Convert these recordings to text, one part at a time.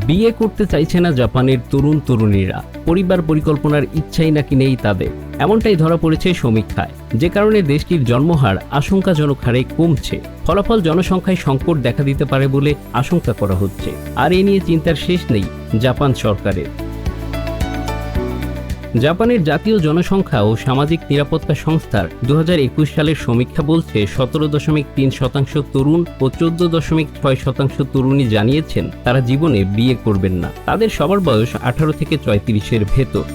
বিয়ে করতে চাইছে না জাপানের তরুণ তরুণীরা, পরিবার পরিকল্পনার ইচ্ছাই নাকি নেই তাদের, এমনটাই ধরা পড়েছে সমীক্ষায়, যে কারণে দেশটির জন্মহার আশঙ্কাজনক হারে কমছে। ফলাফল জনসংখ্যায় সংকট দেখা দিতে পারে বলে আশঙ্কা করা হচ্ছে। আর এ নিয়ে চিন্তার শেষ নেই জাপান সরকারের। জাপানের জাতীয় জনসংখ্যা ও সামাজিক নিরাপত্তা সংস্থার 2021 সালের সমীক্ষা বলছে 17.3% তরুণ ও 14.6% তরুণী জানিয়েছেন তারা জীবনে বিয়ে করবেন না। তাদের সবার বয়স 18 থেকে 34-এর ভেতর।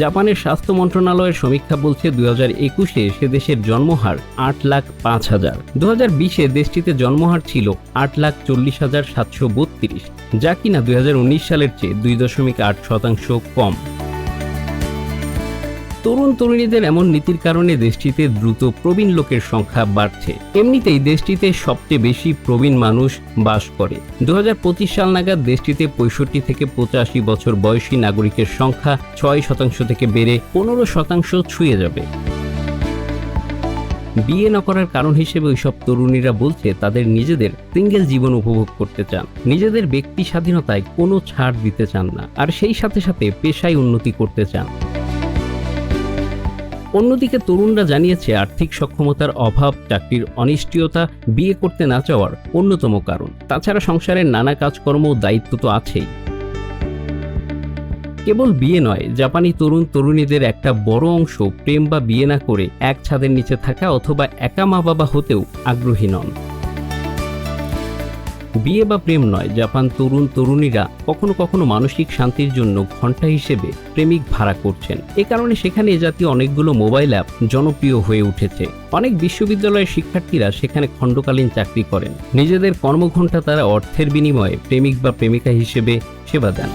জাপানের স্বাস্থ্য মন্ত্রণালয়ের সমীক্ষা বলছে 2021-এ সে দেশের জন্মহার 8,05,000। 2020-এ দেশটিতে জন্মহার ছিল 8,40,732, যা কিনা 2019 সালের চেয়ে 2.8% কম। তরুণ তরুণীদের এমন নীতির কারণে দেশটিতে দ্রুত প্রবীণ লোকের সংখ্যা বাড়ছে। এমনিতেই দেশটিতে সবচেয়ে বেশি প্রবীণ মানুষ বাস করে। 2025 সাল নাগাদ দেশটিতে 65 থেকে 85 বছর বয়সী নাগরিকের সংখ্যা 6% থেকে বেড়ে 15% ছুঁয়ে যাবে। বিয়ে না করার কারণ হিসেবে ওইসব তরুণীরা বলছে তাদের নিজেদের সিঙ্গেল জীবন উপভোগ করতে চান, নিজেদের ব্যক্তি স্বাধীনতায় কোনো ছাড় দিতে চান না, আর সেই সাথে সাথে পেশায় উন্নতি করতে চান। অন্যদিকে তরুণরা জানিয়েছে আর্থিক সক্ষমতার অভাব, চাকরির অনিশ্চয়তা বিয়ে করতে না চাওয়ার অন্যতম কারণ। তাছাড়া সংসারের নানা কাজকর্ম ও দায়িত্ব তো আছেই। কেবল বিয়ে নয়, জাপানি তরুণ তরুণীদের একটা বড় অংশ প্রেম বা বিয়ে না করে এক ছাদের নিচে থাকা অথবা একা মা বাবা হতেও আগ্রহী নন। বিয়ে বা প্রেম নয়, জাপান তরুণ তরুণীরা কখনো কখনো মানসিক শান্তির জন্য ঘন্টা হিসেবে প্রেমিক ভাড়া করছেন। এ কারণে সেখানে এ জাতীয় অনেকগুলো মোবাইল অ্যাপ জনপ্রিয় হয়ে উঠেছে। অনেক বিশ্ববিদ্যালয়ের শিক্ষার্থীরা সেখানে খণ্ডকালীন চাকরি করেন। নিজেদের কর্মঘণ্টা তারা অর্থের বিনিময়ে প্রেমিক বা প্রেমিকা হিসেবে সেবা দেন।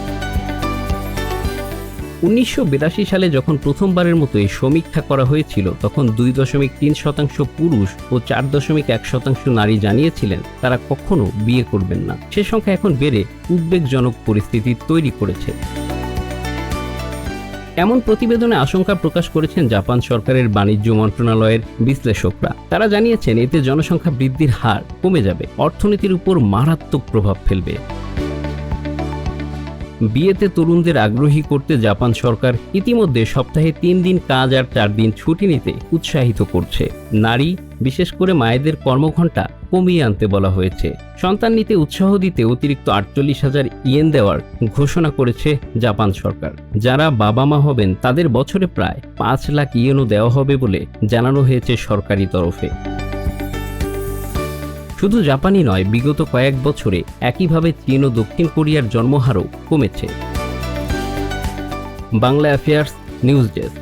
1982 সালে যখন প্রথমবারের মতো এই সমীক্ষা করা হয়েছিল, তখন 2.3% পুরুষ ও 4.1% নারী জানিয়েছিলেন তারা কখনো বিয়ে করবেন না। সে সংখ্যা এখন বেড়ে উদ্বেগজনক পরিস্থিতি তৈরি করেছে। এমন প্রতিবেদনে আশঙ্কা প্রকাশ করেছেন জাপান সরকারের বাণিজ্য মন্ত্রণালয়ের বিশ্লেষকরা। তারা জানিয়েছেন এতে জনসংখ্যা বৃদ্ধির হার কমে যাবে, অর্থনীতির উপর মারাত্মক প্রভাব ফেলবে। বিয়েতে তরুণদের আগ্রহী করতে জাপান সরকার ইতিমধ্যে সপ্তাহে 3 দিন কাজ আর 4 দিন ছুটি নিতে উৎসাহিত করছে। নারী, বিশেষ করে মায়েদের কর্মঘণ্টা কমিয়ে আনতে বলা হয়েছে। সন্তান নিতে উৎসাহ দিতে অতিরিক্ত 48,000 ইয়েন দেওয়ার ঘোষণা করেছে জাপান সরকার। যারা বাবা মা হবেন তাদের বছরে প্রায় 5 লাখ ইয়েনও দেওয়া হবে বলে জানানো হয়েছে সরকারি তরফে। শুধু জাপানই নয়, বিগত কয়েক বছরে একইভাবে চীন ও দক্ষিণ কোরিয়ার জন্মহারও কমেছে। Bangla affairs news desk.